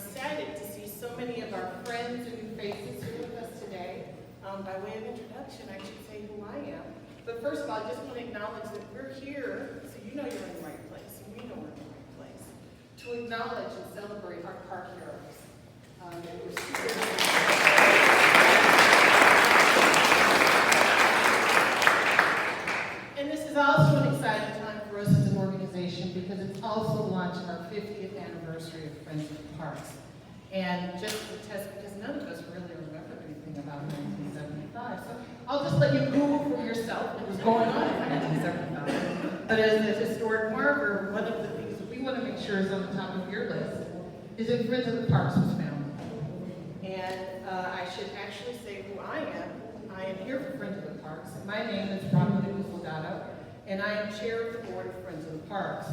excited to see so many of our friends and new faces here with us today. By way of introduction, I should say who I am. But first of all, I just want to acknowledge that we're here, so you know you're in the right place, and we know we're in the right place, to acknowledge and celebrate our park heroes. And we're And this is also an exciting time for us as an organization because it's also the launch of our 50th anniversary of Friends of the Parks. And just to test, because none of us really remember anything about 1975, so I'll just let you Google for yourself what was going on in 1975. But as a historic marker, one of the things that we want to make sure is on the top of your list is that Friends of the Parks was founded. And I should actually say who I am. I am here for Friends of the Parks. And my name is Boathouse, and I am chair of the board of Friends of the Parks.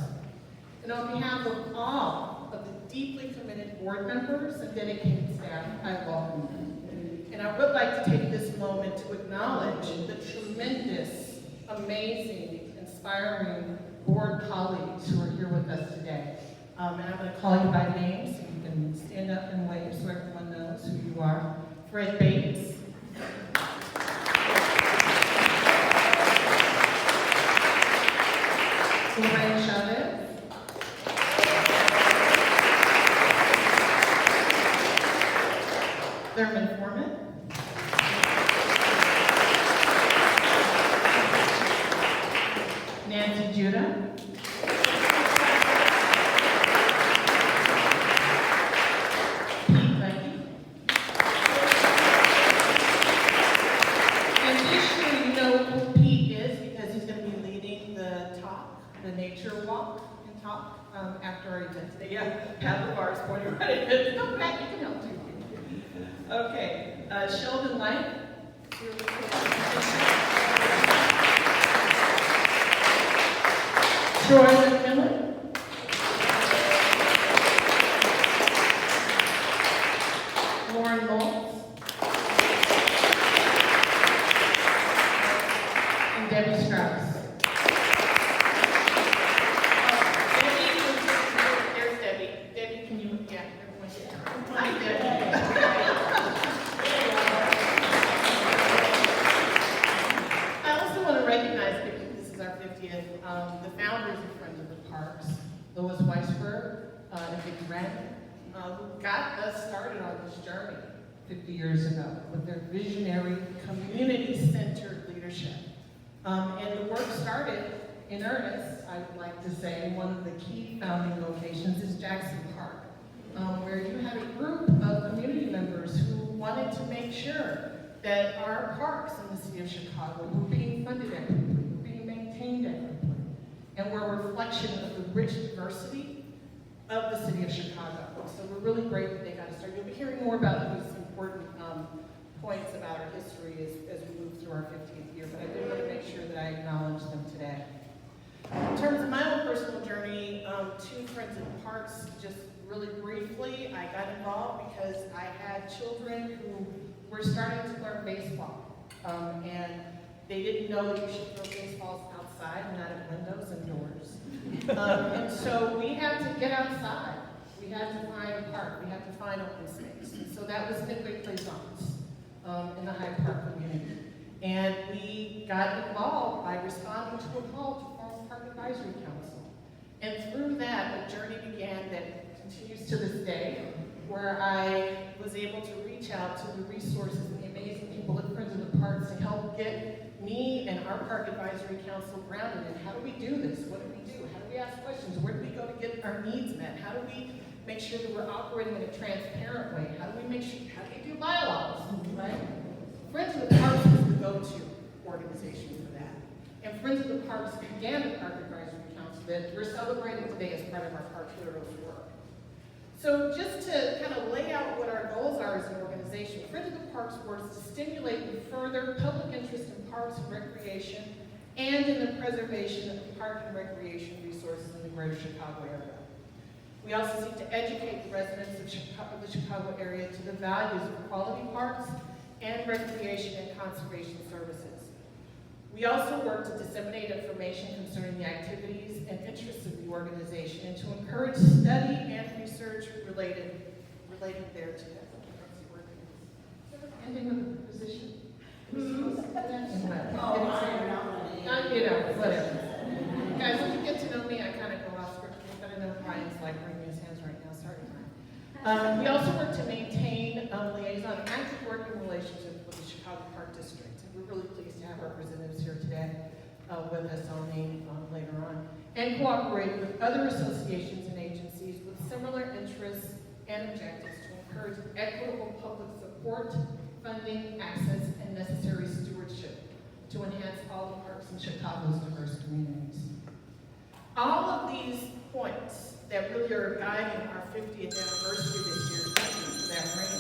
And on behalf of all of the deeply committed board members and dedicated staff, I welcome them. And I would like to take this moment to acknowledge the tremendous, amazing, inspiring board colleagues who are here with us today. And I'm going to call you by name so you can stand up and wave so everyone knows who you are. Fred Bates. Lorraine Chavez. Thurman Foreman. Nancy Judah. Pete Lecky. And this year, you know who Pete is because he's going to be leading the nature walk and talk after our event today. Yeah, Pat LeVar's pointing right at it. Come back, you can help too. Okay, Sheldon Light. Troy McMillan. Lauren Lawrence. And Debbie Strauss. There's Debbie. Debbie, can you, yeah, everyone here. Hi, Debbie. I also want to recognize, because this is our 50th, the founders of Friends of the Parks, Lois Weisberg and Vicki Wren, who got us started on this journey 50 years ago with their visionary, community-centered leadership. And the work started in earnest, I would like to say. One of the key founding locations is Jackson Park, where you had a group of community members who wanted to make sure that our parks in the city of Chicago were being funded equitably, were being maintained equitably, and were a reflection of the rich diversity of the city of Chicago. So we're really great that they got to start. You'll be hearing more about these important points about our history as we move through our 50th year, but I did want to make sure that I acknowledge them today. In terms of my own personal journey to Friends of the Parks, just really briefly, I got involved because I had children who were starting to learn baseball. And they didn't know that you should throw baseballs outside and not at windows and doors. And so we had to get outside. We had to find a park. We had to find open space. And so that was Midway Plaisance in the Hyde Park community. And we got involved by responding to a call to form a Park Advisory Council. And through that, a journey began that continues to this day, where I was able to reach out to the resources and the amazing people at Friends of the Parks to help get me and our Park Advisory Council grounded in how do we do this? What do we do? How do we ask questions? Where do we go to get our needs met? How do we make sure that we're operating in a transparent way? How do we make sure, how do we do bylaws, right? Friends of the Parks was the go-to organization for that. And Friends of the Parks began the Park Advisory Council that we're celebrating today as part of our Park Heroes work. So just to kind of lay out what our goals are as an organization, Friends of the Parks works to stimulate and further public interest in parks and recreation and in the preservation of park and recreation resources in the greater Chicago area. We also seek to educate the residents of the Chicago area to the values of quality parks and recreation and conservation services. We also work to disseminate information concerning the activities and interests of the organization and to encourage study and research related lady there too. Ending with the position. Whatever. Guys, if you get to know me, I kind of go off script, but I know Brian's like wringing his hands right now. Sorry, Brian. We also work to maintain liaison and active working relationships with the Chicago Park District. And we're really pleased to have representatives here today with us on later on. And cooperate with other associations and agencies with similar interests and objectives to encourage equitable public support, funding, access, and necessary stewardship to enhance all the parks in Chicago's diverse communities. All of these points that really are guiding our 50th anniversary this year, thank you for that ring,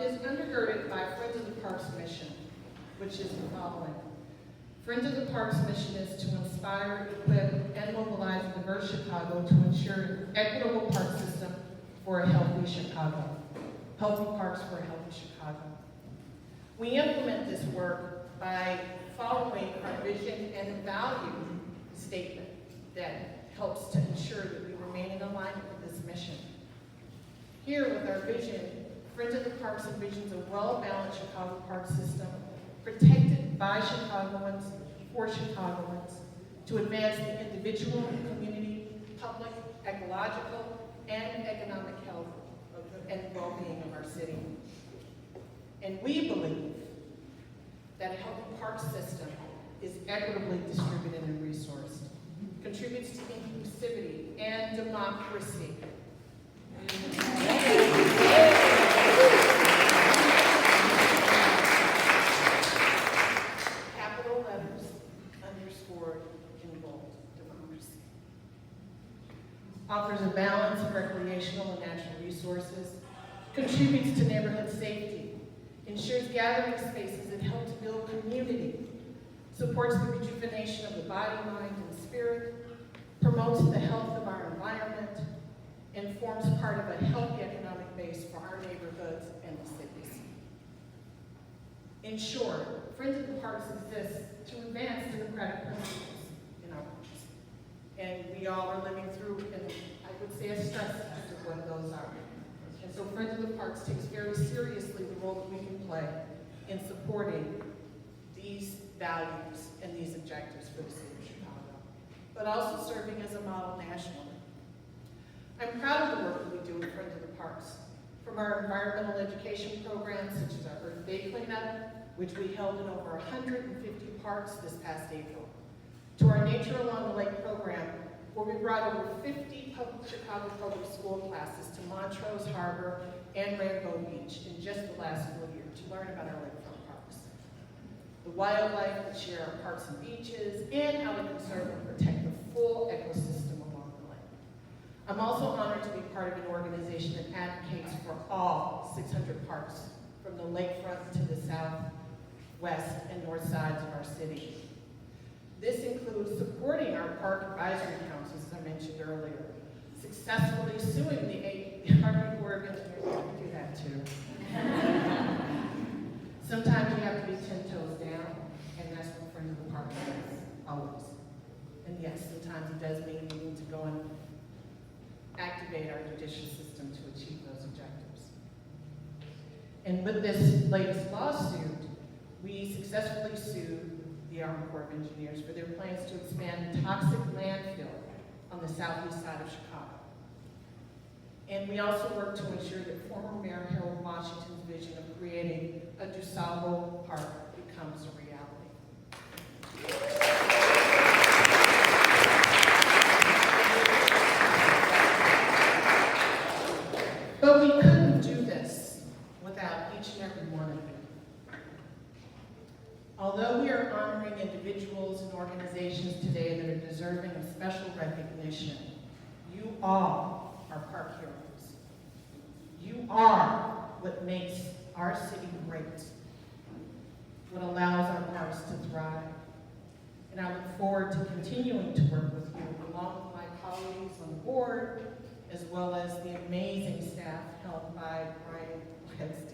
is undergirded by Friends of the Parks mission, which is the following. Friends of the Parks mission is to inspire, equip, and mobilize a diverse Chicago to ensure an equitable park system for a healthy Chicago. Healthy parks for a healthy Chicago. We implement this work by following our vision and value statement that helps to ensure that we remain in alignment with this mission. Here with our vision, Friends of the Parks envisions a well-balanced Chicago park system protected by Chicagoans, for Chicagoans, to advance the individual, community, public, ecological, and economic health and well-being of our city. And we believe that a healthy park system is equitably distributed and resourced, contributes to inclusivity and democracy. Capital letters underscored in bold, democracy. Offers a balance of recreational and natural resources, contributes to neighborhood safety, ensures gathering spaces that help to build community, supports the rejuvenation of the body, mind, and spirit, promotes the health of our environment, and forms part of a healthy economic base for our neighborhoods and the cities. In short, Friends of the Parks exists to advance democratic principles in our parks. And we all are living through, and I would say, a stress test of what those are. And so Friends of the Parks takes very seriously the role that we can play in supporting these values and these objectives for the city of Chicago, but also serving as a model nationally. I'm proud of the work that we do with Friends of the Parks, from our environmental education programs, such as our Earth Day cleanup, which we held in over 150 parks this past April, to our Nature Along the Lake program, where we brought over 50 Chicago public school classes to Montrose Harbor and Rainbow Beach in just the last school year to learn about our lakefront parks, the wildlife that share our parks and beaches, and how we conserve and protect the full ecosystem along the lake. I'm also honored to be part of an organization that advocates for all 600 parks from the lakefront to the south, west, and north sides of our city. This includes supporting our park advisory councils, as I mentioned earlier, successfully suing the Army Corps of Engineers. We do that too. Sometimes you have to be 10 toes down, and that's what Friends of the Park does, always. And yes, sometimes it does mean we need to go and activate our judicial system to achieve those objectives. And with this latest lawsuit, we successfully sued the Army Corps of Engineers for their plans to expand a toxic landfill on the southeast side of Chicago. And we also work to ensure that former Mayor Harold Washington's vision of creating a DuSable Park becomes a reality. But we couldn't do this without each and every one of you. Although we are honoring individuals and organizations today that are deserving of special recognition, you all are park heroes. You are what makes our city great, what allows our parks to thrive. And I look forward to continuing to work with you, along with my colleagues on the board, as well as the amazing staff held by Brian Wednesday.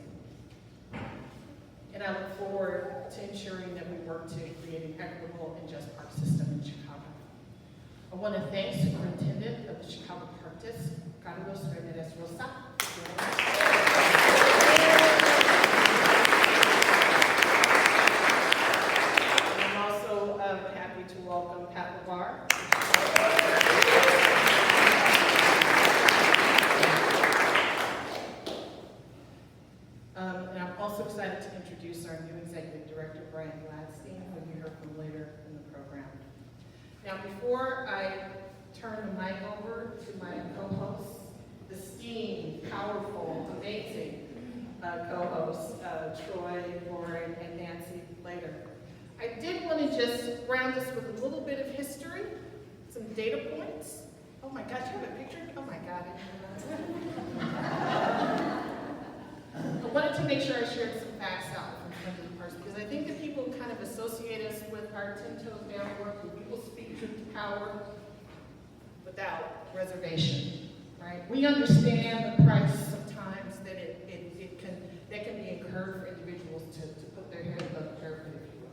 And I look forward to ensuring that we work to create an equitable and just park system in Chicago. I want to thank Superintendent of the Chicago Park District, Carlos Ramirez Rosa. introduce our new Executive Director, Brian Gladstein, who you heard from later in the program. Now, before I turn the mic over to my co-hosts, esteemed, powerful, amazing co-hosts, Troy, Lauren, and Nancy later, I did want to just ground us with a little bit of history, some data points. Oh my God, you have a picture? Oh my God. I wanted to make sure I shared some facts out from Friends of the Parks, because I think that people kind of associate us with our 10 toes down work, where people speak truth to power without reservation, right? We understand the price sometimes that that can be incurred for individuals to put their head above the parapet, if you will.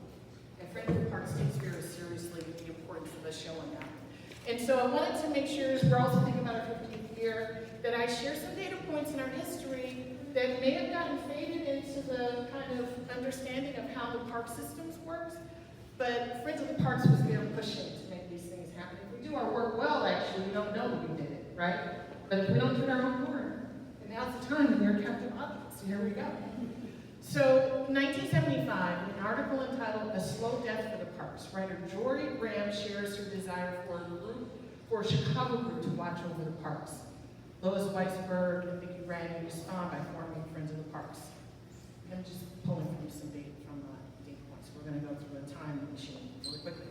And Friends of the Parks takes very seriously the importance of us showing that. And so I wanted to make sure, as we're also thinking about our 15th year, that I share some data points in our history that may have gotten faded into the kind of understanding of how the park systems works, but Friends of the Parks was there pushing to make these things happen. If we do our work well, actually, we don't know that we did it, right? But if we don't turn our own corner, and now's the time, and you're a captive audience, so here we go. So, 1975, in an article entitled "A Slow Death for the Parks," writer Jory Graham shares her desire for a Chicago group to watch over the parks. Lois Weisberg and Vicki Randy respond by forming Friends of the Parks. I'm just pulling from some data from data points. We're going to go through a time machine really quickly.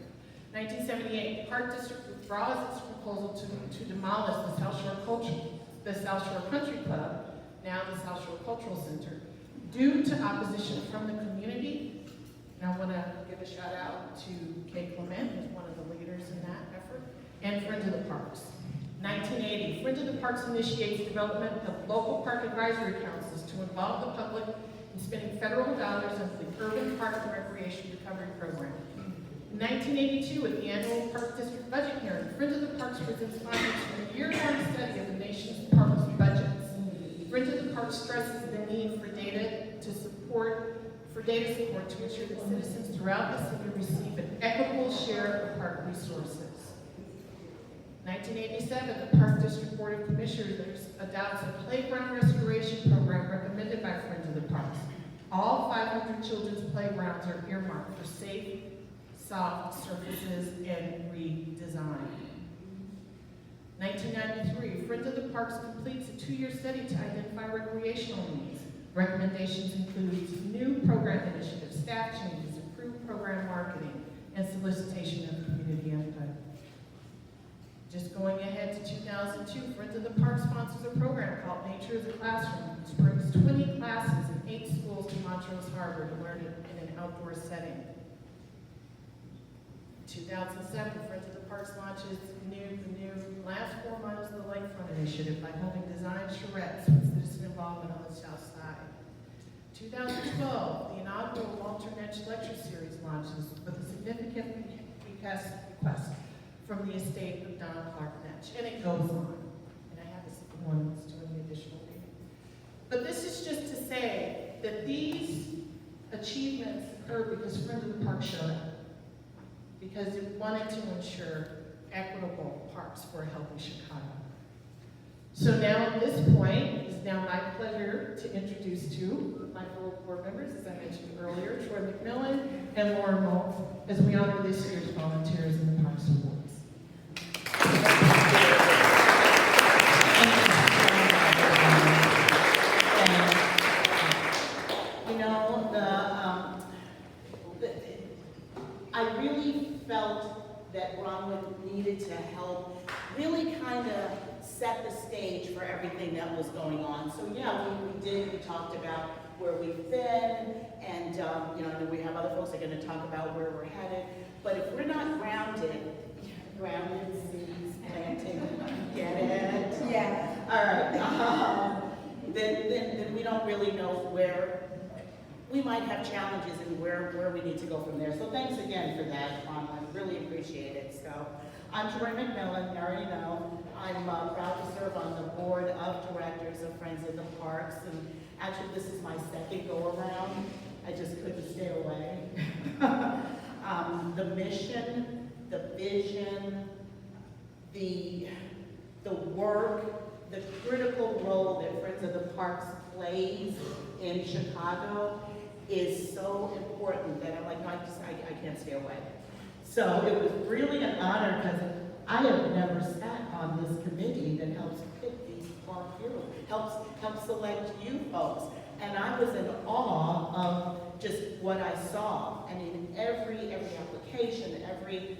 1978, the Park District withdraws its proposal to demolish the South Shore Country Club, now the South Shore Cultural Center, due to opposition from the community. And I want to give a shout out to Kay Clement, who's one of the leaders in that effort, and Friends of the Parks. 1980, Friends of the Parks initiates development of local park advisory councils to involve the public in spending federal dollars into the Urban Park and Recreation Recovery Program. In 1982, at the annual Park District budget hearing, Friends of the Parks presents findings from a year-long study of the nation's parks budgets. Friends of the Parks stresses the need for data support to ensure that citizens throughout the city receive an equitable share of park resources. 1987, the Park District Board of Commissioners adopts a playground restoration program recommended by Friends of the Parks. All 500 children's playgrounds are earmarked for safe, soft surfaces and redesign. 1993, Friends of the Parks completes a 2-year study to identify recreational needs. Recommendations include new program initiatives, staff changes, improved program marketing, and solicitation of community input. Just going ahead to 2002, Friends of the Park sponsors a program called Nature is a Classroom, which brings 20 classes in 8 schools to Montrose Harbor to learn it in an outdoor setting. 2007, Friends of the Parks launches the new last 4 miles of the lakefront initiative by holding design charrettes with citizen involvement on the south side. 2012, the inaugural Walter Netsch lecture series launches with a significant request from the estate of Don Clark Netsch, and it goes on. And I have this one that's doing the additional reading. But this is just to say that these achievements occurred because Friends of the Park showed up, because it wanted to ensure equitable parks for a healthy Chicago. So now at this point, it's now my pleasure to introduce 2 of my fellow board members, as I mentioned earlier, Troy McMillan and Lauren Moult, as we honor this year's volunteers in the Parks Awards. I really felt that Ronwood needed to help really kind of set the stage for everything that was going on. So yeah, we talked about where we've been, and I know we have other folks that are going to talk about where we're headed, but if we're not grounded seeds, planting, get it? Yeah. All right. Then we don't really know where we might have challenges and where we need to go from there. So thanks again for that. I really appreciate it. So I'm Troy McMillan, you already know. I'm proud to serve on the board of directors of Friends of the Parks, and actually this is my second go around. I just couldn't stay away. The mission, the vision, the work, the critical role that Friends of the Parks plays in Chicago is so important that I'm like, no, I can't stay away. So it was really an honor because I have never sat on this committee that helps pick these park heroes, helps select you folks. And I was in awe of just what I saw. I mean, every application, every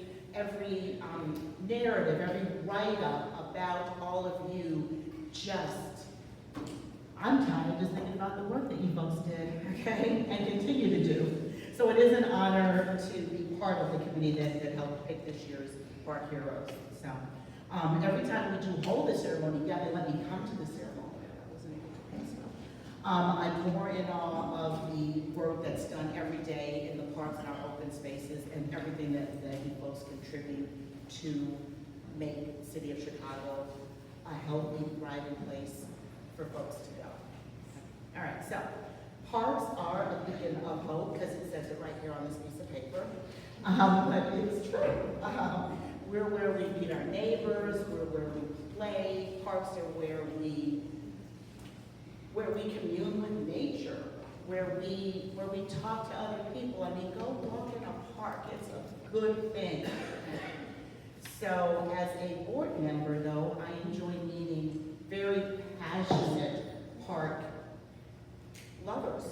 narrative, every write-up about all of you, I'm tired just thinking about the work that you folks did, okay, and continue to do. So it is an honor to be part of the committee that helped pick this year's Park Heroes. So every time we do hold the ceremony, yeah, they let me come to the ceremony. I wasn't able to come, so. I'm more in awe of the work that's done every day in the parks and our open spaces and everything that you folks contribute to make the city of Chicago a healthy, thriving place for folks to go. All right, so parks are a beacon of hope because it says it right here on this piece of paper, but it's true. We're where we meet our neighbors, we're where we play. Parks are where we commune with nature, where we talk to other people. I mean, go walk in a park, it's a good thing. So as a board member, though, I enjoy meeting very passionate park lovers,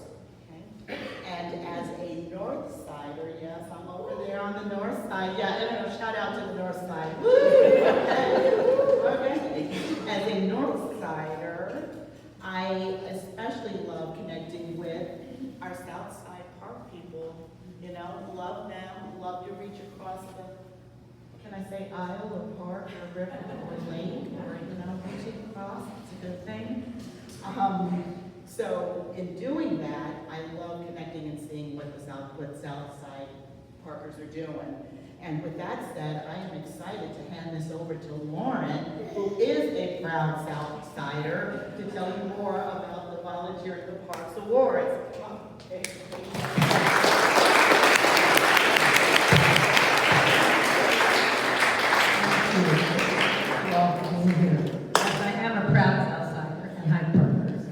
okay? And as a North Sider, yes, I'm over there on the North Side. Yeah, and shout out to the North Side. Woo! Okay. As a North Sider, I especially love connecting with our South Side Park people. You know, love them, love to reach across the, can I say aisle or park or river or lake or, reaching across, it's a good thing. So in doing that, I love connecting and seeing what South Side Parkers are doing. And with that said, I am excited to hand this over to Lauren, who is a proud South Sider, to tell you more about the Volunteer in the Parks Awards. Come on. As I am a proud Southsider and Hyde Parkers,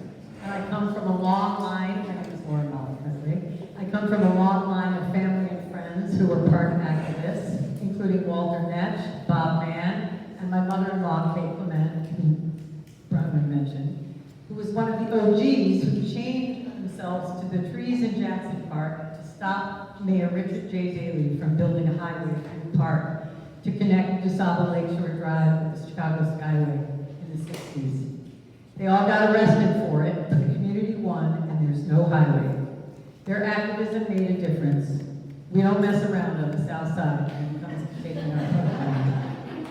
and I come from a long line, my name is Lauren Molly, by the way. I come from a long line of family and friends who were park activists, including Walter Netsch, Bob Mann, and my mother-in-law, Kate Clement, who Bronwyn mentioned, who was one of the OGs who chained themselves to the trees in Jackson Park to stop Mayor Richard J. Daley from building a highway through the park to connect DeSable Lakeshore Drive with the Chicago Skyway in the 60s. They all got arrested for it, but the community won, and there's no highway. Their activism made a difference. We don't mess around on the South Side when it comes to taking our park.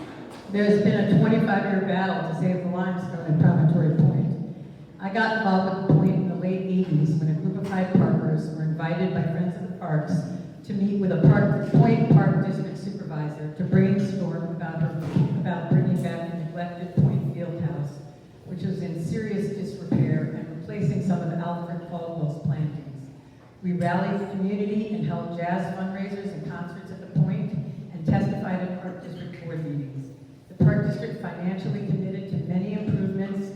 There's been a 25-year battle to save the limestone at Promontory Point. I got involved with the point in the late 80s when a group of Hyde Parkers were invited by Friends of the Parks to meet with a Point Park District Supervisor to brainstorm about bringing back the neglected Point Fieldhouse, which was in serious disrepair, and replacing some of Alfred Caldwell's plantings. We rallied the community and held jazz fundraisers and concerts at the Point and testified at Park District board meetings. The Park District financially committed to many improvements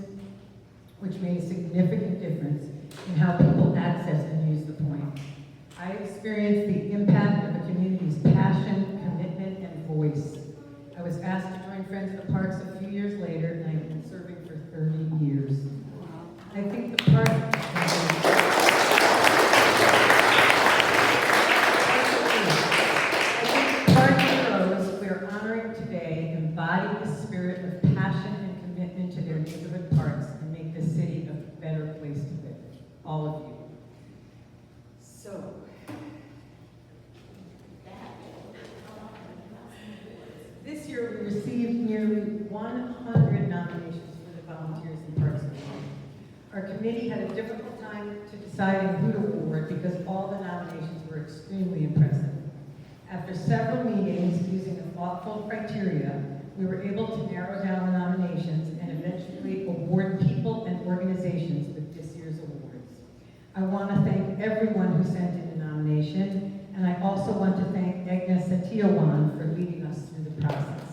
which made a significant difference in how people access and use the Point. I experienced the impact of the community's passion, commitment, and voice. I was asked to join Friends of the Parks a few years later, and I've been serving for 30 years. I think the park heroes we are honoring today embody the spirit of passion and commitment to their neighborhood parks and make the city a better place to live. All of you. So, this year, we received nearly 100 nominations for the Volunteers in Parks Award. Our committee had a difficult time to deciding who to award because all the nominations were extremely impressive. After several meetings using a thoughtful criteria, we were able to narrow down the nominations and eventually award people and organizations with this year's awards. I want to thank everyone who sent in a nomination, and I also want to thank Agnes Satiowan for leading us through the process.